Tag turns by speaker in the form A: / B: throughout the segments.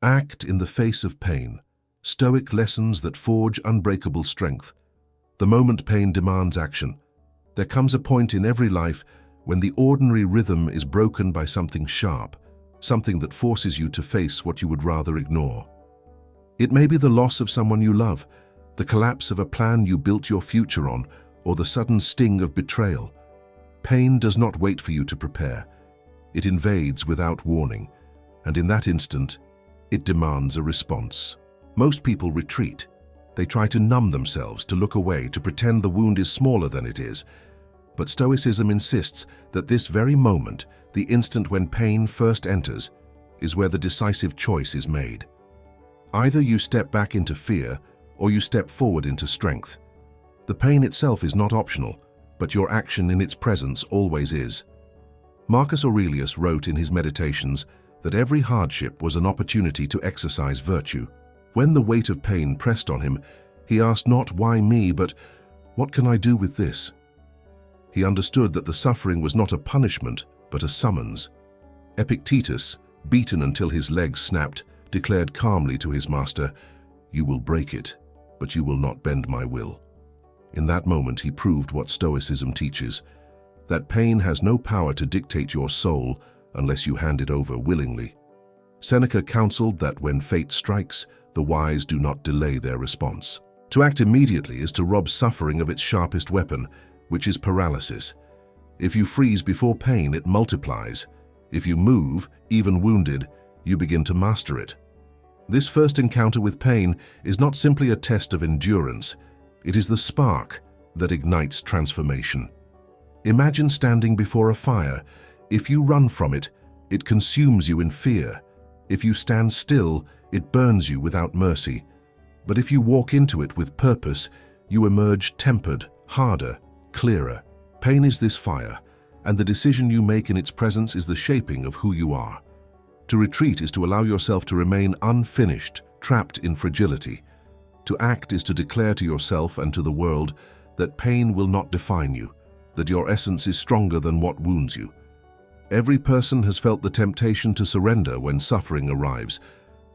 A: Act in the face of pain. Stoic lessons that forge unbreakable strength. The moment pain demands action, there comes a point in every life when the ordinary rhythm is broken by something sharp, something that forces you to face what you would rather ignore. It may be the loss of someone you love, the collapse of a plan you built your future on, or the sudden sting of betrayal. Pain does not wait for you to prepare. It invades without warning, and in that instant, it demands a response. Most people retreat. They try to numb themselves, to look away, to pretend the wound is smaller than it is. But Stoicism insists that this very moment, the instant when pain first enters, is where the decisive choice is made. Either you step back into fear, or you step forward into strength. The pain itself is not optional, but your action in its presence always is. Marcus Aurelius wrote in his Meditations that every hardship was an opportunity to exercise virtue. When the weight of pain pressed on him, he asked not why me, but what can I do with this? He understood that the suffering was not a punishment, but a summons. Epictetus, beaten until his legs snapped, declared calmly to his master, "You will break it, but you will not bend my will." In that moment he proved what Stoicism teaches, that pain has no power to dictate your soul unless you hand it over willingly. Seneca counseled that when fate strikes, the wise do not delay their response. To act immediately is to rob suffering of its sharpest weapon, which is paralysis. If you freeze before pain, it multiplies. If you move, even wounded, you begin to master it. This first encounter with pain is not simply a test of endurance. It is the spark that ignites transformation. Imagine standing before a fire. If you run from it, it consumes you in fear. If you stand still, it burns you without mercy. But if you walk into it with purpose, you emerge tempered, harder, clearer. Pain is this fire, and the decision you make in its presence is the shaping of who you are. To retreat is to allow yourself to remain unfinished, trapped in fragility. To act is to declare to yourself and to the world that pain will not define you, that your essence is stronger than what wounds you. Every person has felt the temptation to surrender when suffering arrives.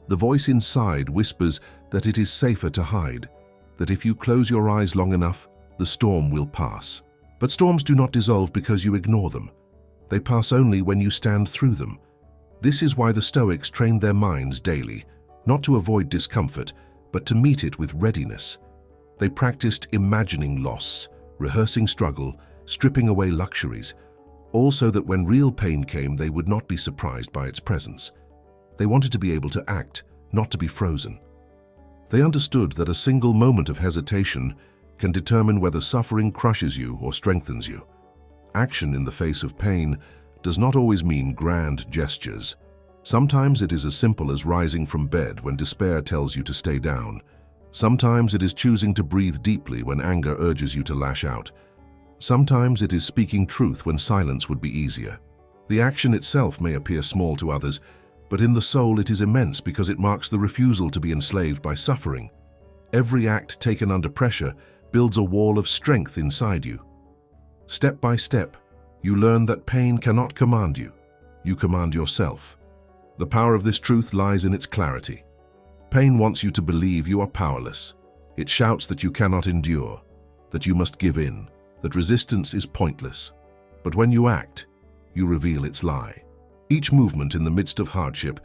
A: The voice inside whispers that it is safer to hide, that if you close your eyes long enough, the storm will pass. But storms do not dissolve because you ignore them. They pass only when you stand through them. This is why the Stoics trained their minds daily, not to avoid discomfort, but to meet it with readiness. They practiced imagining loss, rehearsing struggle, stripping away luxuries, all so that when real pain came, they would not be surprised by its presence. They wanted to be able to act, not to be frozen. They understood that a single moment of hesitation can determine whether suffering crushes you or strengthens you. Action in the face of pain does not always mean grand gestures. Sometimes it is as simple as rising from bed when despair tells you to stay down. Sometimes it is choosing to breathe deeply when anger urges you to lash out. Sometimes it is speaking truth when silence would be easier. The action itself may appear small to others, but in the soul it is immense because it marks the refusal to be enslaved by suffering. Every act taken under pressure builds a wall of strength inside you. Step by step, you learn that pain cannot command you. You command yourself. The power of this truth lies in its clarity. Pain wants you to believe you are powerless. It shouts that you cannot endure, that you must give in, that resistance is pointless. But when you act, you reveal its lie. Each movement in the midst of hardship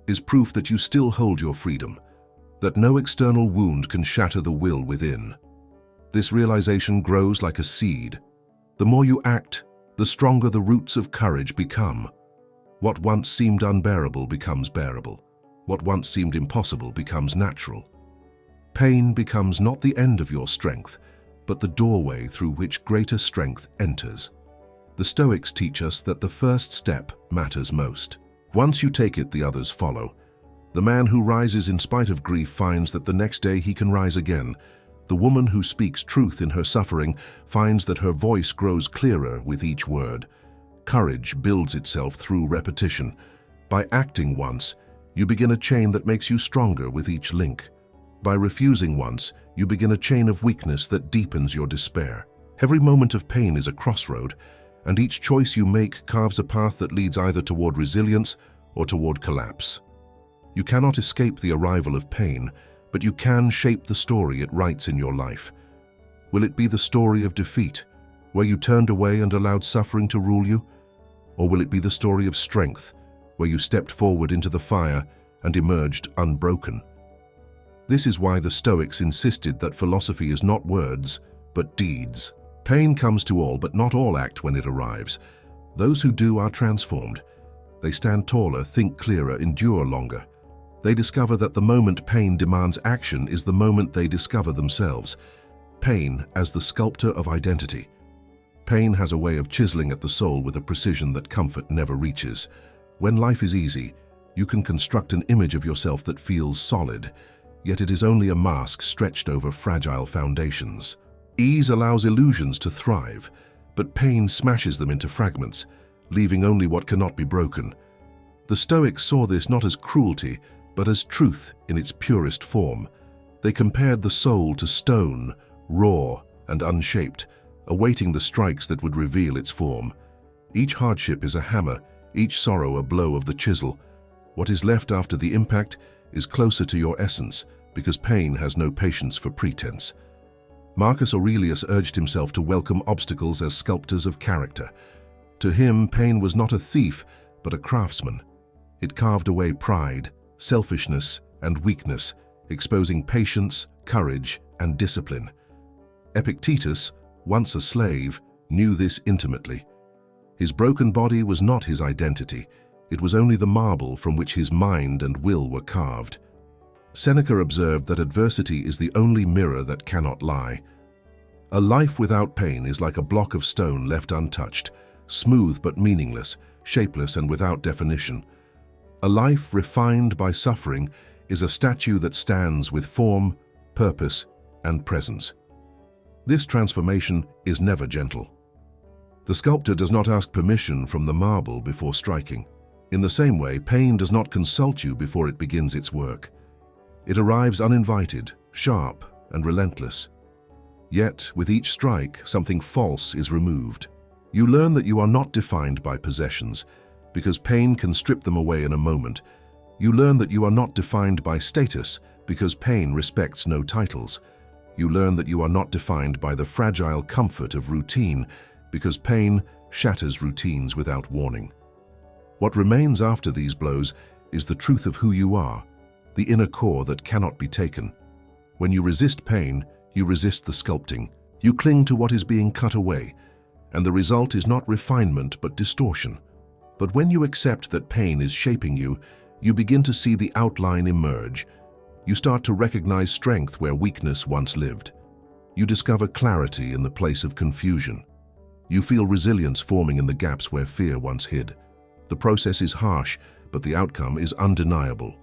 A: is proof that you still hold your freedom, that no external wound can shatter the will within. This realization grows like a seed. The more you act, the stronger the roots of courage become. What once seemed unbearable becomes bearable. What once seemed impossible becomes natural. Pain becomes not the end of your strength, but the doorway through which greater strength enters. The Stoics teach us that the first step matters most. Once you take it, the others follow. The man who rises in spite of grief finds that the next day he can rise again. The woman who speaks truth in her suffering finds that her voice grows clearer with each word. Courage builds itself through repetition. By acting once, you begin a chain that makes you stronger with each link. By refusing once, you begin a chain of weakness that deepens your despair. Every moment of pain is a crossroad, and each choice you make carves a path that leads either toward resilience or toward collapse. You cannot escape the arrival of pain, but you can shape the story it writes in your life. Will it be the story of defeat, where you turned away and allowed suffering to rule you? Or will it be the story of strength, where you stepped forward into the fire and emerged unbroken? This is why the Stoics insisted that philosophy is not words, but deeds. Pain comes to all, but not all act when it arrives. Those who do are transformed. They stand taller, think clearer, endure longer. They discover that the moment pain demands action is the moment they discover themselves. Pain as the sculptor of identity. Pain has a way of chiseling at the soul with a precision that comfort never reaches. When life is easy, you can construct an image of yourself that feels solid, yet it is only a mask stretched over fragile foundations. Ease allows illusions to thrive, but pain smashes them into fragments, leaving only what cannot be broken. The Stoics saw this not as cruelty, but as truth in its purest form. They compared the soul to stone, raw and unshaped, awaiting the strikes that would reveal its form. Each hardship is a hammer, each sorrow a blow of the chisel. What is left after the impact is closer to your essence, because pain has no patience for pretense. Marcus Aurelius urged himself to welcome obstacles as sculptors of character. To him, pain was not a thief, but a craftsman. It carved away pride, selfishness, and weakness, exposing patience, courage, and discipline. Epictetus, once a slave, knew this intimately. His broken body was not his identity. It was only the marble from which his mind and will were carved. Seneca observed that adversity is the only mirror that cannot lie. A life without pain is like a block of stone left untouched, smooth but meaningless, shapeless and without definition. A life refined by suffering is a statue that stands with form, purpose, and presence. This transformation is never gentle. The sculptor does not ask permission from the marble before striking. In the same way, pain does not consult you before it begins its work. It arrives uninvited, sharp, and relentless. Yet, with each strike, something false is removed. You learn that you are not defined by possessions, because pain can strip them away in a moment. You learn that you are not defined by status, because pain respects no titles. You learn that you are not defined by the fragile comfort of routine, because pain shatters routines without warning. What remains after these blows is the truth of who you are, the inner core that cannot be taken. When you resist pain, you resist the sculpting. You cling to what is being cut away, and the result is not refinement but distortion. But when you accept that pain is shaping you, you begin to see the outline emerge. You start to recognize strength where weakness once lived. You discover clarity in the place of confusion. You feel resilience forming in the gaps where fear once hid. The process is harsh, but the outcome is undeniable.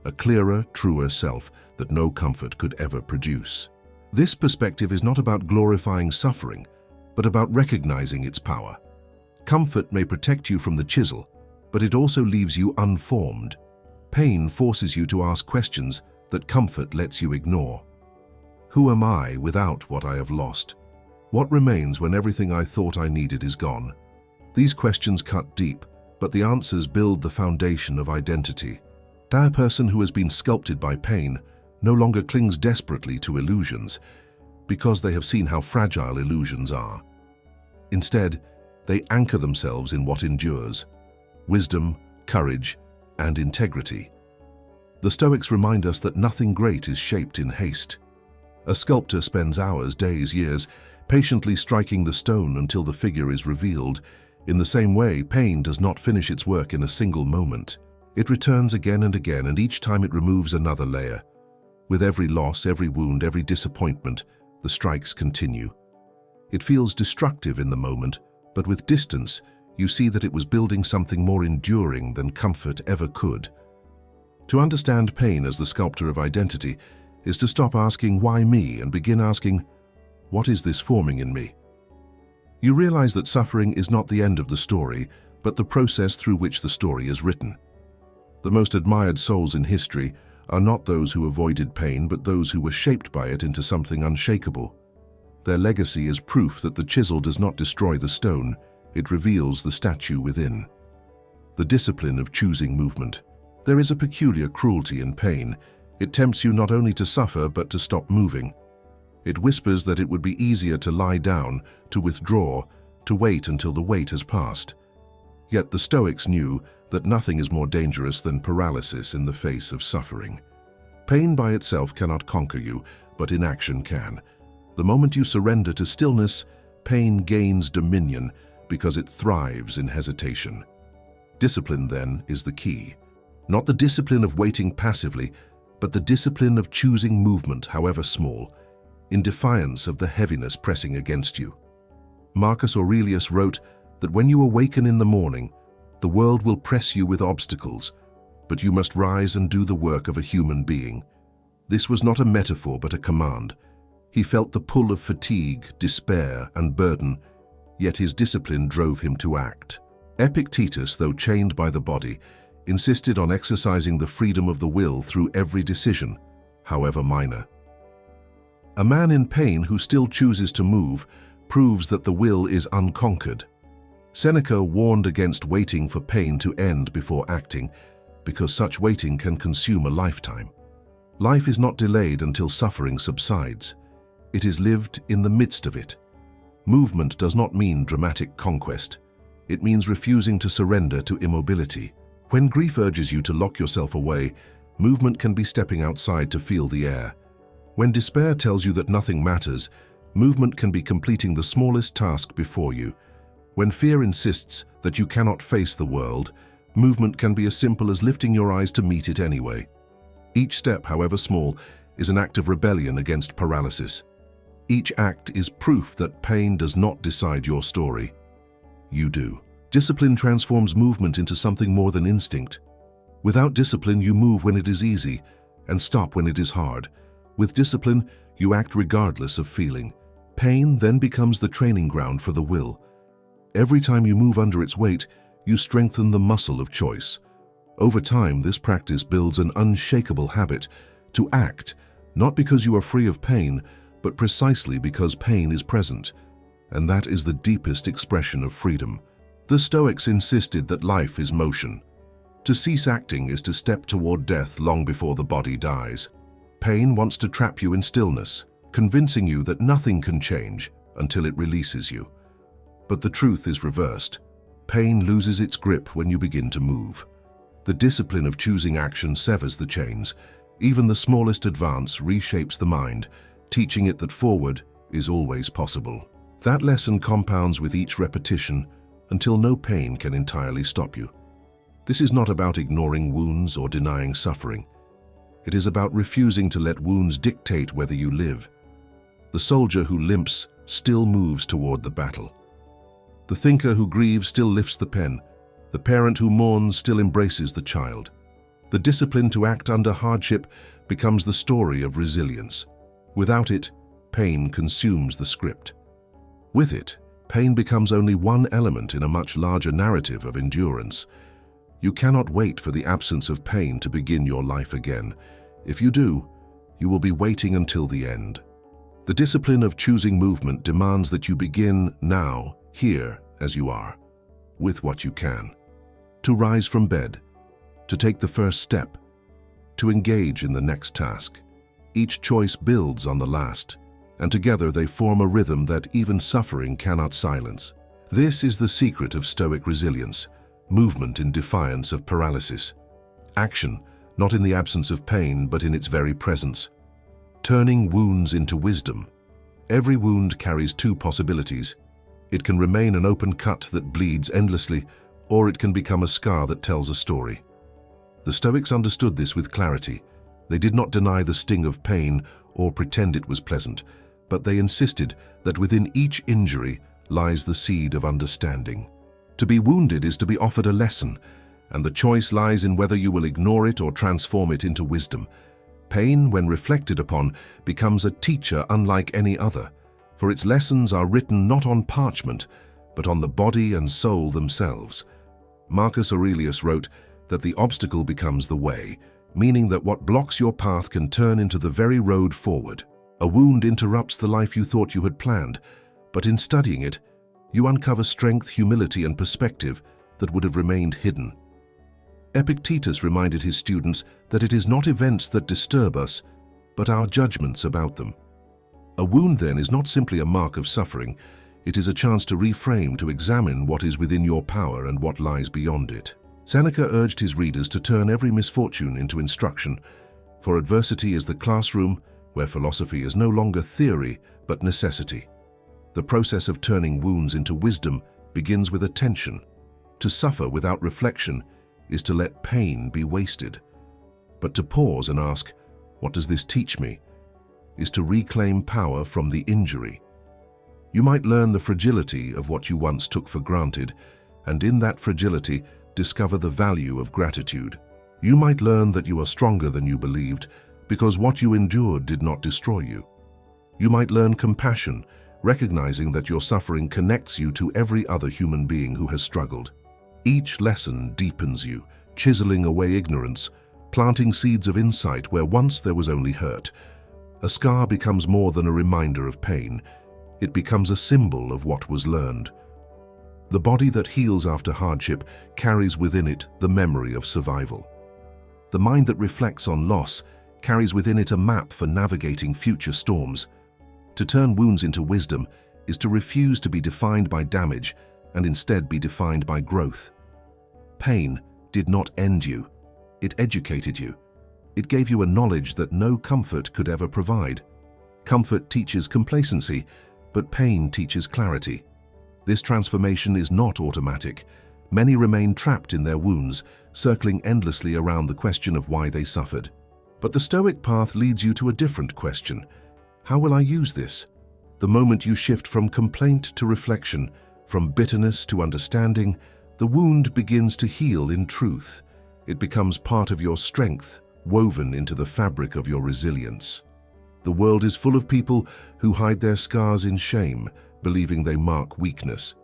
A: A clearer, truer self that no comfort could ever produce. This perspective is not about glorifying suffering, but about recognizing its power. Comfort may protect you from the chisel, but it also leaves you unformed. Pain forces you to ask questions that comfort lets you ignore. Who am I without what I have lost? What remains when everything I thought I needed is gone? These questions cut deep, but the answers build the foundation of identity. That person who has been sculpted by pain no longer clings desperately to illusions, because they have seen how fragile illusions are. Instead, they anchor themselves in what endures: wisdom, courage, and integrity. The Stoics remind us that nothing great is shaped in haste. A sculptor spends hours, days, years, patiently striking the stone until the figure is revealed. In the same way, pain does not finish its work in a single moment. It returns again and again, and each time it removes another layer. With every loss, every wound, every disappointment, the strikes continue. It feels destructive in the moment, but with distance, you see that it was building something more enduring than comfort ever could. To understand pain as the sculptor of identity is to stop asking, "Why me?" and begin asking, "What is this forming in me?" You realize that suffering is not the end of the story, but the process through which the story is written. The most admired souls in history are not those who avoided pain, but those who were shaped by it into something unshakable. Their legacy is proof that the chisel does not destroy the stone, it reveals the statue within. The discipline of choosing movement. There is a peculiar cruelty in pain. It tempts you not only to suffer but to stop moving. It whispers that it would be easier to lie down, to withdraw, to wait until the weight has passed. Yet the Stoics knew that nothing is more dangerous than paralysis in the face of suffering. Pain by itself cannot conquer you, but inaction can. The moment you surrender to stillness, pain gains dominion because it thrives in hesitation. Discipline, then, is the key. Not the discipline of waiting passively, but the discipline of choosing movement, however small, in defiance of the heaviness pressing against you. Marcus Aurelius wrote that when you awaken in the morning, the world will press you with obstacles, but you must rise and do the work of a human being. This was not a metaphor but a command. He felt the pull of fatigue, despair, and burden, yet his discipline drove him to act. Epictetus, though chained by the body, insisted on exercising the freedom of the will through every decision, however minor. A man in pain who still chooses to move proves that the will is unconquered. Seneca warned against waiting for pain to end before acting, because such waiting can consume a lifetime. Life is not delayed until suffering subsides. It is lived in the midst of it. Movement does not mean dramatic conquest. It means refusing to surrender to immobility. When grief urges you to lock yourself away, movement can be stepping outside to feel the air. When despair tells you that nothing matters, movement can be completing the smallest task before you. When fear insists that you cannot face the world, movement can be as simple as lifting your eyes to meet it anyway. Each step, however small, is an act of rebellion against paralysis. Each act is proof that pain does not decide your story. You do. Discipline transforms movement into something more than instinct. Without discipline, you move when it is easy and stop when it is hard. With discipline, you act regardless of feeling. Pain then becomes the training ground for the will. Every time you move under its weight, you strengthen the muscle of choice. Over time, this practice builds an unshakable habit to act, not because you are free of pain, but precisely because pain is present. And that is the deepest expression of freedom. The Stoics insisted that life is motion. To cease acting is to step toward death long before the body dies. Pain wants to trap you in stillness, convincing you that nothing can change until it releases you. But the truth is reversed. Pain loses its grip when you begin to move. The discipline of choosing action severs the chains. Even the smallest advance reshapes the mind, teaching it that forward is always possible. That lesson compounds with each repetition until no pain can entirely stop you. This is not about ignoring wounds or denying suffering. It is about refusing to let wounds dictate whether you live. The soldier who limps still moves toward the battle. The thinker who grieves still lifts the pen. The parent who mourns still embraces the child. The discipline to act under hardship becomes the story of resilience. Without it, pain consumes the script. With it, pain becomes only one element in a much larger narrative of endurance. You cannot wait for the absence of pain to begin your life again. If you do, you will be waiting until the end. The discipline of choosing movement demands that you begin now, here, as you are, with what you can. To rise from bed, to take the first step, to engage in the next task. Each choice builds on the last, and together they form a rhythm that even suffering cannot silence. This is the secret of Stoic resilience, movement in defiance of paralysis. Action, not in the absence of pain, but in its very presence. Turning wounds into wisdom. Every wound carries two possibilities. It can remain an open cut that bleeds endlessly, or it can become a scar that tells a story. The Stoics understood this with clarity. They did not deny the sting of pain or pretend it was pleasant, but they insisted that within each injury lies the seed of understanding. To be wounded is to be offered a lesson, and the choice lies in whether you will ignore it or transform it into wisdom. Pain, when reflected upon, becomes a teacher unlike any other, for its lessons are written not on parchment, but on the body and soul themselves. Marcus Aurelius wrote that the obstacle becomes the way, meaning that what blocks your path can turn into the very road forward. A wound interrupts the life you thought you had planned, but in studying it, you uncover strength, humility, and perspective that would have remained hidden. Epictetus reminded his students that it is not events that disturb us, but our judgments about them. A wound, then, is not simply a mark of suffering. It is a chance to reframe, to examine what is within your power and what lies beyond it. Seneca urged his readers to turn every misfortune into instruction, for adversity is the classroom where philosophy is no longer theory but necessity. The process of turning wounds into wisdom begins with attention. To suffer without reflection is to let pain be wasted. But to pause and ask, "What does this teach me?" is to reclaim power from the injury. You might learn the fragility of what you once took for granted, and in that fragility, discover the value of gratitude. You might learn that you are stronger than you believed, because what you endured did not destroy you. You might learn compassion, recognizing that your suffering connects you to every other human being who has struggled. Each lesson deepens you, chiseling away ignorance, planting seeds of insight where once there was only hurt. A scar becomes more than a reminder of pain. It becomes a symbol of what was learned. The body that heals after hardship carries within it the memory of survival. The mind that reflects on loss carries within it a map for navigating future storms. To turn wounds into wisdom is to refuse to be defined by damage and instead be defined by growth. Pain did not end you. It educated you. It gave you a knowledge that no comfort could ever provide. Comfort teaches complacency, but pain teaches clarity. This transformation is not automatic. Many remain trapped in their wounds, circling endlessly around the question of why they suffered. But the Stoic path leads you to a different question. How will I use this? The moment you shift from complaint to reflection, from bitterness to understanding, the wound begins to heal in truth. It becomes part of your strength, woven into the fabric of your resilience. The world is full of people who hide their scars in shame, believing they mark weakness.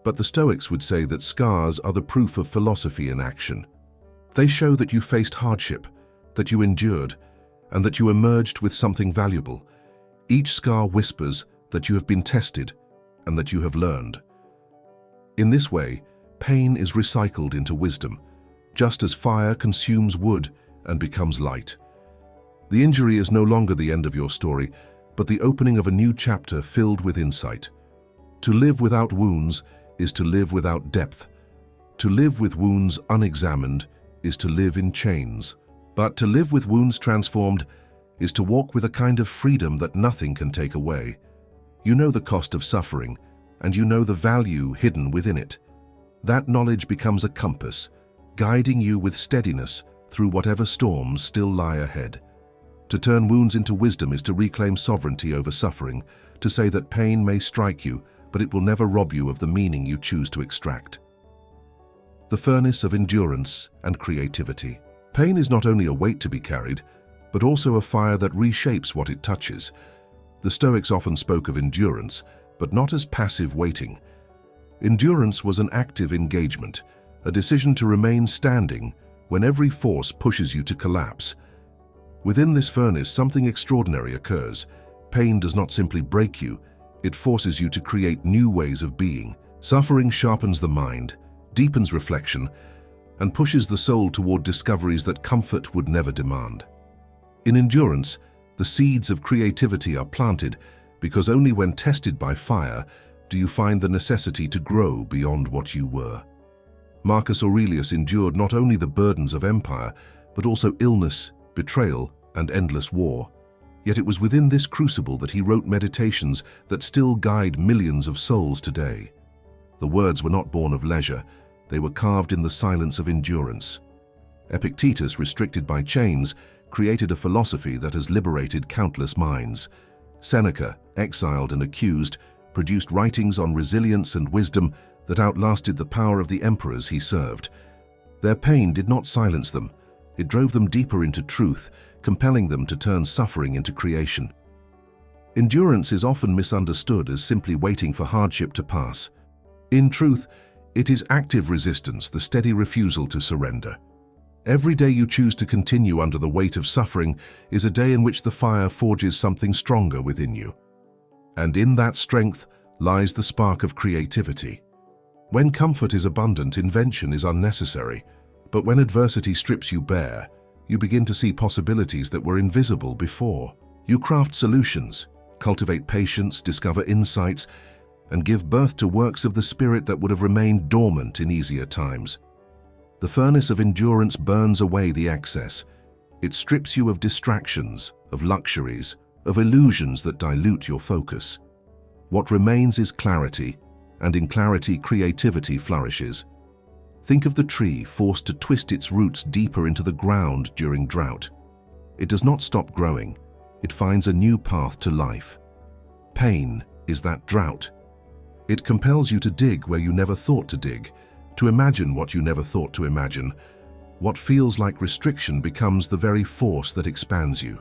A: But the Stoics would say that scars are the proof of philosophy in action. They show that you faced hardship, that you endured, and that you emerged with something valuable. Each scar whispers that you have been tested and that you have learned. In this way, pain is recycled into wisdom, just as fire consumes wood and becomes light. The injury is no longer the end of your story, but the opening of a new chapter filled with insight. To live without wounds is to live without depth. To live with wounds unexamined is to live in chains. But to live with wounds transformed is to walk with a kind of freedom that nothing can take away. You know the cost of suffering, and you know the value hidden within it. That knowledge becomes a compass, guiding you with steadiness through whatever storms still lie ahead. To turn wounds into wisdom is to reclaim sovereignty over suffering, to say that pain may strike you, but it will never rob you of the meaning you choose to extract. The furnace of endurance and creativity. Pain is not only a weight to be carried, but also a fire that reshapes what it touches. The Stoics often spoke of endurance, but not as passive waiting. Endurance was an active engagement, a decision to remain standing when every force pushes you to collapse. Within this furnace, something extraordinary occurs. Pain does not simply break you, it forces you to create new ways of being. Suffering sharpens the mind, deepens reflection, and pushes the soul toward discoveries that comfort would never demand. In endurance, the seeds of creativity are planted because only when tested by fire do you find the necessity to grow beyond what you were. Marcus Aurelius endured not only the burdens of empire, but also illness, betrayal, and endless war. Yet it was within this crucible that he wrote meditations that still guide millions of souls today. The words were not born of leisure, they were carved in the silence of endurance. Epictetus, restricted by chains, created a philosophy that has liberated countless minds. Seneca, exiled and accused, produced writings on resilience and wisdom that outlasted the power of the emperors he served. Their pain did not silence them, it drove them deeper into truth, compelling them to turn suffering into creation. Endurance is often misunderstood as simply waiting for hardship to pass. In truth, it is active resistance, the steady refusal to surrender. Every day you choose to continue under the weight of suffering is a day in which the fire forges something stronger within you. And in that strength lies the spark of creativity. When comfort is abundant, invention is unnecessary. But when adversity strips you bare, you begin to see possibilities that were invisible before. You craft solutions, cultivate patience, discover insights, and give birth to works of the spirit that would have remained dormant in easier times. The furnace of endurance burns away the excess. It strips you of distractions, of luxuries, of illusions that dilute your focus. What remains is clarity, and in clarity creativity flourishes. Think of the tree forced to twist its roots deeper into the ground during drought. It does not stop growing. It finds a new path to life. Pain is that drought. It compels you to dig where you never thought to dig, to imagine what you never thought to imagine. What feels like restriction becomes the very force that expands you.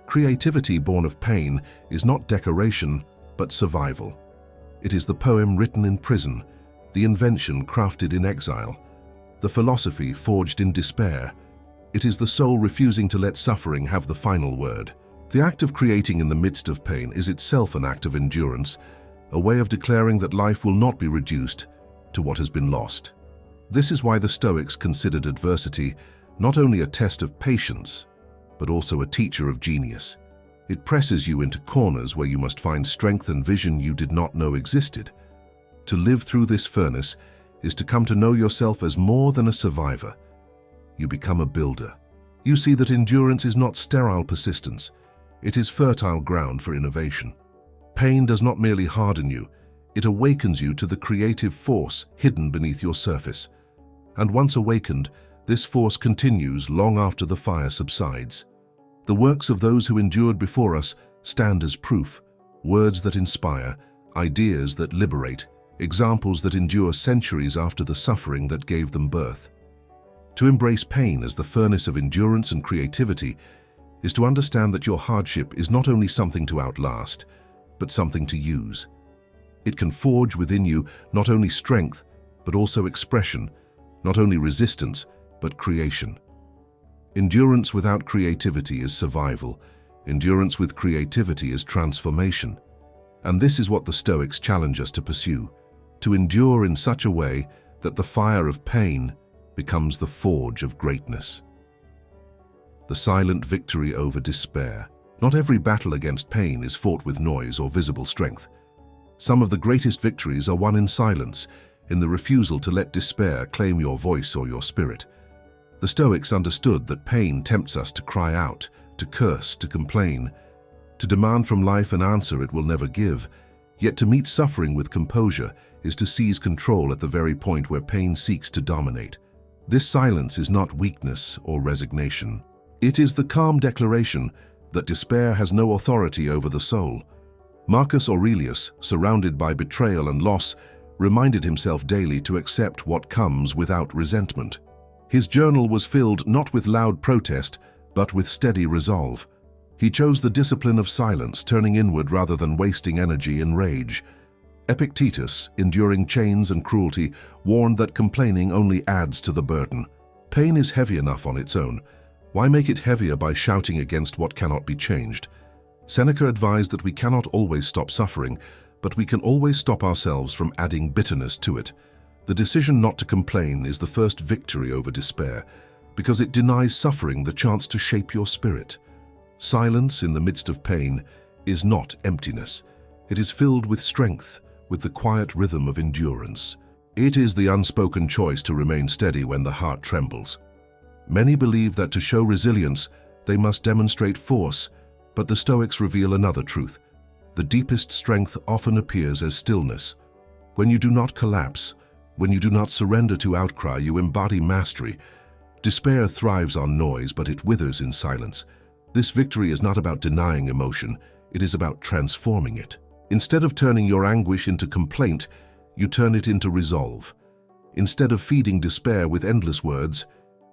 A: Creativity born of pain is not decoration, but survival. It is the poem written in prison, the invention crafted in exile, the philosophy forged in despair. It is the soul refusing to let suffering have the final word. The act of creating in the midst of pain is itself an act of endurance, a way of declaring that life will not be reduced to what has been lost. This is why the Stoics considered adversity not only a test of patience, but also a teacher of genius. It presses you into corners where you must find strength and vision you did not know existed. To live through this furnace is to come to know yourself as more than a survivor. You become a builder. You see that endurance is not sterile persistence. It is fertile ground for innovation. Pain does not merely harden you, it awakens you to the creative force hidden beneath your surface. And once awakened, this force continues long after the fire subsides. The works of those who endured before us stand as proof, words that inspire, ideas that liberate, examples that endure centuries after the suffering that gave them birth. To embrace pain as the furnace of endurance and creativity is to understand that your hardship is not only something to outlast, but something to use. It can forge within you not only strength, but also expression, not only resistance, but creation. Endurance without creativity is survival. Endurance with creativity is transformation. And this is what the Stoics challenge us to pursue, to endure in such a way that the fire of pain becomes the forge of greatness. The silent victory over despair. Not every battle against pain is fought with noise or visible strength. Some of the greatest victories are won in silence, in the refusal to let despair claim your voice or your spirit. The Stoics understood that pain tempts us to cry out, to curse, to complain, to demand from life an answer it will never give, yet to meet suffering with composure is to seize control at the very point where pain seeks to dominate. This silence is not weakness or resignation. It is the calm declaration that despair has no authority over the soul. Marcus Aurelius, surrounded by betrayal and loss, reminded himself daily to accept what comes without resentment. His journal was filled not with loud protest, but with steady resolve. He chose the discipline of silence, turning inward rather than wasting energy in rage. Epictetus, enduring chains and cruelty, warned that complaining only adds to the burden. Pain is heavy enough on its own. Why make it heavier by shouting against what cannot be changed? Seneca advised that we cannot always stop suffering, but we can always stop ourselves from adding bitterness to it. The decision not to complain is the first victory over despair, because it denies suffering the chance to shape your spirit. Silence in the midst of pain is not emptiness. It is filled with strength, with the quiet rhythm of endurance. It is the unspoken choice to remain steady when the heart trembles. Many believe that to show resilience, they must demonstrate force, but the Stoics reveal another truth. The deepest strength often appears as stillness. When you do not collapse, when you do not surrender to outcry, you embody mastery. Despair thrives on noise, but it withers in silence. This victory is not about denying emotion, it is about transforming it. Instead of turning your anguish into complaint, you turn it into resolve. Instead of feeding despair with endless words,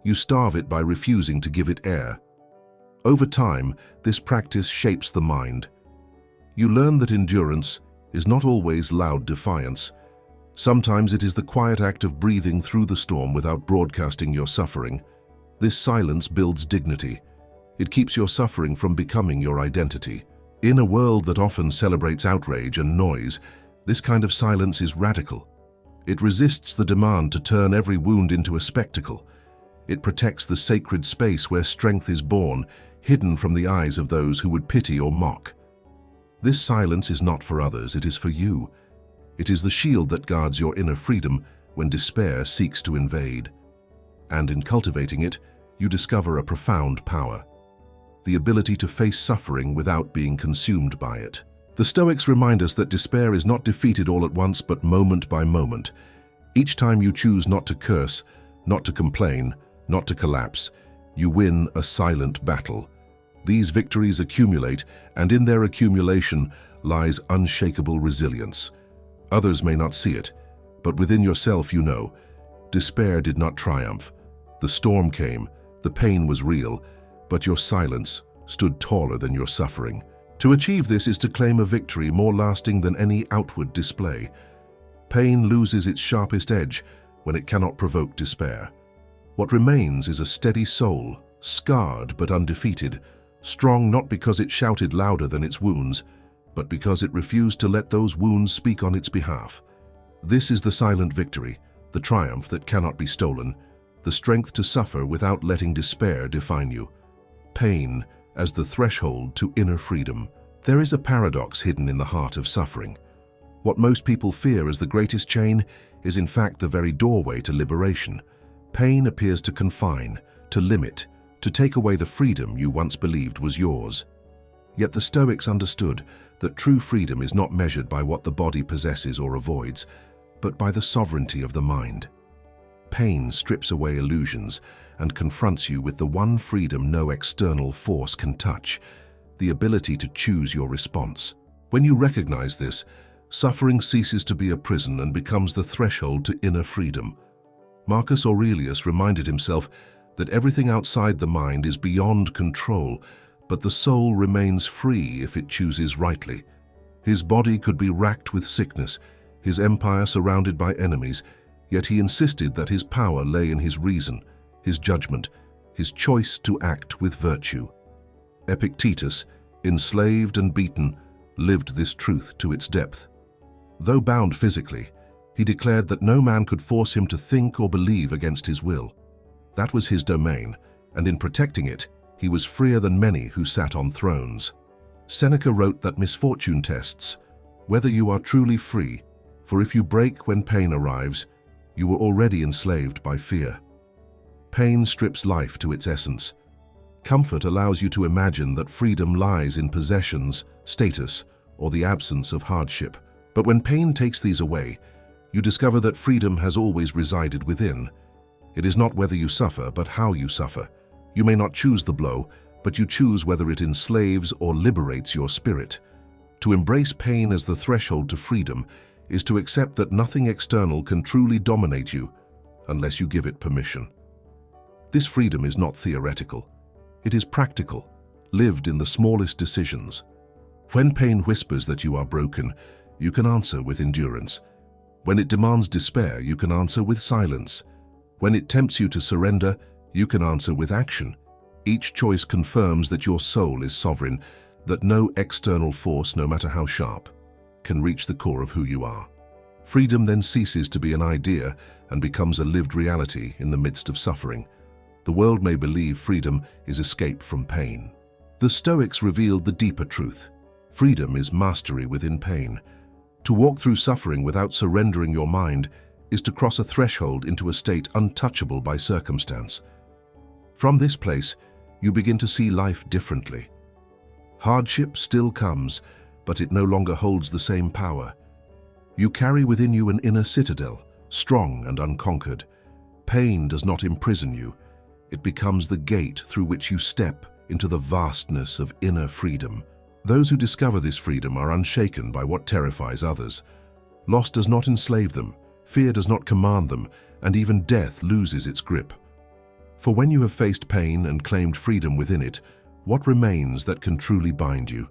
A: you starve it by refusing to give it air. Over time, this practice shapes the mind. You learn that endurance is not always loud defiance. Sometimes it is the quiet act of breathing through the storm without broadcasting your suffering. This silence builds dignity. It keeps your suffering from becoming your identity. In a world that often celebrates outrage and noise, this kind of silence is radical. It resists the demand to turn every wound into a spectacle. It protects the sacred space where strength is born, hidden from the eyes of those who would pity or mock. This silence is not for others, it is for you. It is the shield that guards your inner freedom when despair seeks to invade. And in cultivating it, you discover a profound power: the ability to face suffering without being consumed by it. The Stoics remind us that despair is not defeated all at once, but moment by moment. Each time you choose not to curse, not to complain, not to collapse, you win a silent battle. These victories accumulate, and in their accumulation lies unshakable resilience. Others may not see it, but within yourself you know. Despair did not triumph. The storm came, the pain was real, but your silence stood taller than your suffering. To achieve this is to claim a victory more lasting than any outward display. Pain loses its sharpest edge when it cannot provoke despair. What remains is a steady soul, scarred but undefeated, strong not because it shouted louder than its wounds, but because it refused to let those wounds speak on its behalf. This is the silent victory, the triumph that cannot be stolen, the strength to suffer without letting despair define you. Pain as the threshold to inner freedom. There is a paradox hidden in the heart of suffering. What most people fear as the greatest chain is in fact the very doorway to liberation. Pain appears to confine, to limit, to take away the freedom you once believed was yours. Yet the Stoics understood that true freedom is not measured by what the body possesses or avoids, but by the sovereignty of the mind. Pain strips away illusions and confronts you with the one freedom no external force can touch: the ability to choose your response. When you recognize this, suffering ceases to be a prison and becomes the threshold to inner freedom. Marcus Aurelius reminded himself that everything outside the mind is beyond control, but the soul remains free if it chooses rightly. His body could be racked with sickness, his empire surrounded by enemies, yet he insisted that his power lay in his reason, his judgment, his choice to act with virtue. Epictetus, enslaved and beaten, lived this truth to its depth. Though bound physically, he declared that no man could force him to think or believe against his will. That was his domain, and in protecting it, he was freer than many who sat on thrones. Seneca wrote that misfortune tests whether you are truly free, for if you break when pain arrives, you were already enslaved by fear. Pain strips life to its essence. Comfort allows you to imagine that freedom lies in possessions, status, or the absence of hardship. But when pain takes these away, you discover that freedom has always resided within. It is not whether you suffer, but how you suffer. You may not choose the blow, but you choose whether it enslaves or liberates your spirit. To embrace pain as the threshold to freedom is to accept that nothing external can truly dominate you unless you give it permission. This freedom is not theoretical. It is practical, lived in the smallest decisions. When pain whispers that you are broken, you can answer with endurance. When it demands despair, you can answer with silence. When it tempts you to surrender, you can answer with action. Each choice confirms that your soul is sovereign, that no external force, no matter how sharp, can reach the core of who you are. Freedom then ceases to be an idea and becomes a lived reality in the midst of suffering. The world may believe freedom is escape from pain. The Stoics revealed the deeper truth. Freedom is mastery within pain. To walk through suffering without surrendering your mind is to cross a threshold into a state untouchable by circumstance. From this place, you begin to see life differently. Hardship still comes, but it no longer holds the same power. You carry within you an inner citadel, strong and unconquered. Pain does not imprison you. It becomes the gate through which you step into the vastness of inner freedom. Those who discover this freedom are unshaken by what terrifies others. Loss does not enslave them, fear does not command them, and even death loses its grip. For when you have faced pain and claimed freedom within it, what remains that can truly bind you?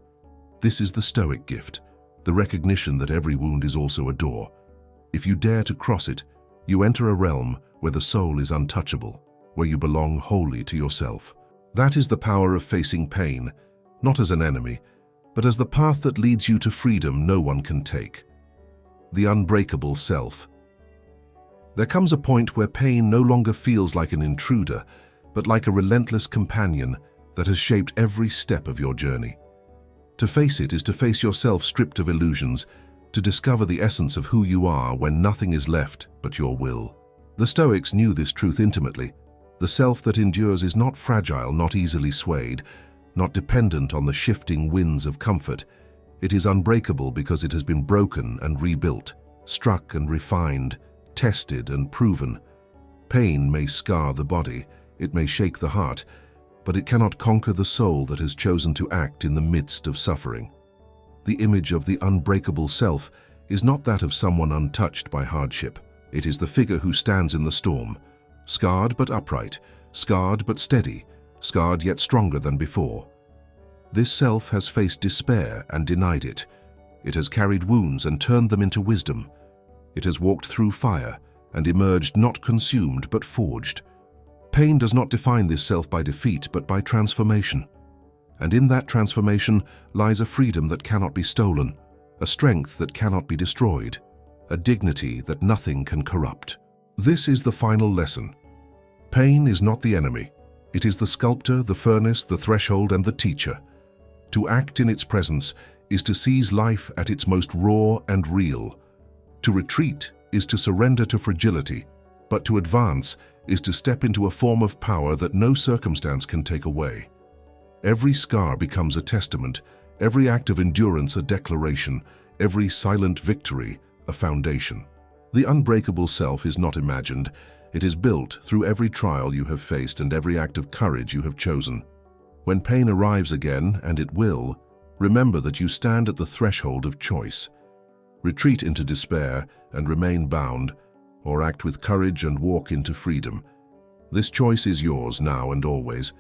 A: This is the Stoic gift, the recognition that every wound is also a door. If you dare to cross it, you enter a realm where the soul is untouchable, where you belong wholly to yourself. That is the power of facing pain, not as an enemy, but as the path that leads you to freedom no one can take. The unbreakable self. There comes a point where pain no longer feels like an intruder, but like a relentless companion that has shaped every step of your journey. To face it is to face yourself stripped of illusions, to discover the essence of who you are when nothing is left but your will. The Stoics knew this truth intimately. The self that endures is not fragile, not easily swayed, not dependent on the shifting winds of comfort. It is unbreakable because it has been broken and rebuilt, struck and refined, tested and proven. Pain may scar the body, it may shake the heart, but it cannot conquer the soul that has chosen to act in the midst of suffering. The image of the unbreakable self is not that of someone untouched by hardship. It is the figure who stands in the storm, scarred but upright, scarred but steady, scarred yet stronger than before. This self has faced despair and denied it. It has carried wounds and turned them into wisdom. It has walked through fire and emerged not consumed but forged. Pain does not define this self by defeat but by transformation. And in that transformation lies a freedom that cannot be stolen, a strength that cannot be destroyed, a dignity that nothing can corrupt. This is the final lesson. Pain is not the enemy. It is the sculptor, the furnace, the threshold, and the teacher. To act in its presence is to seize life at its most raw and real. To retreat is to surrender to fragility, but to advance is to step into a form of power that no circumstance can take away. Every scar becomes a testament, every act of endurance a declaration, every silent victory a foundation. The unbreakable self is not imagined. It is built through every trial you have faced and every act of courage you have chosen. When pain arrives again, and it will, remember that you stand at the threshold of choice. Retreat into despair and remain bound, or act with courage and walk into freedom. This choice is yours now and always.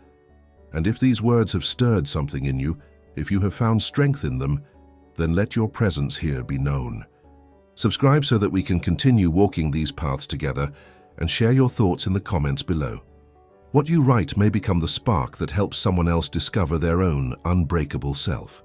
A: And if these words have stirred something in you, if you have found strength in them, then let your presence here be known. Subscribe so that we can continue walking these paths together, and share your thoughts in the comments below. What you write may become the spark that helps someone else discover their own unbreakable self.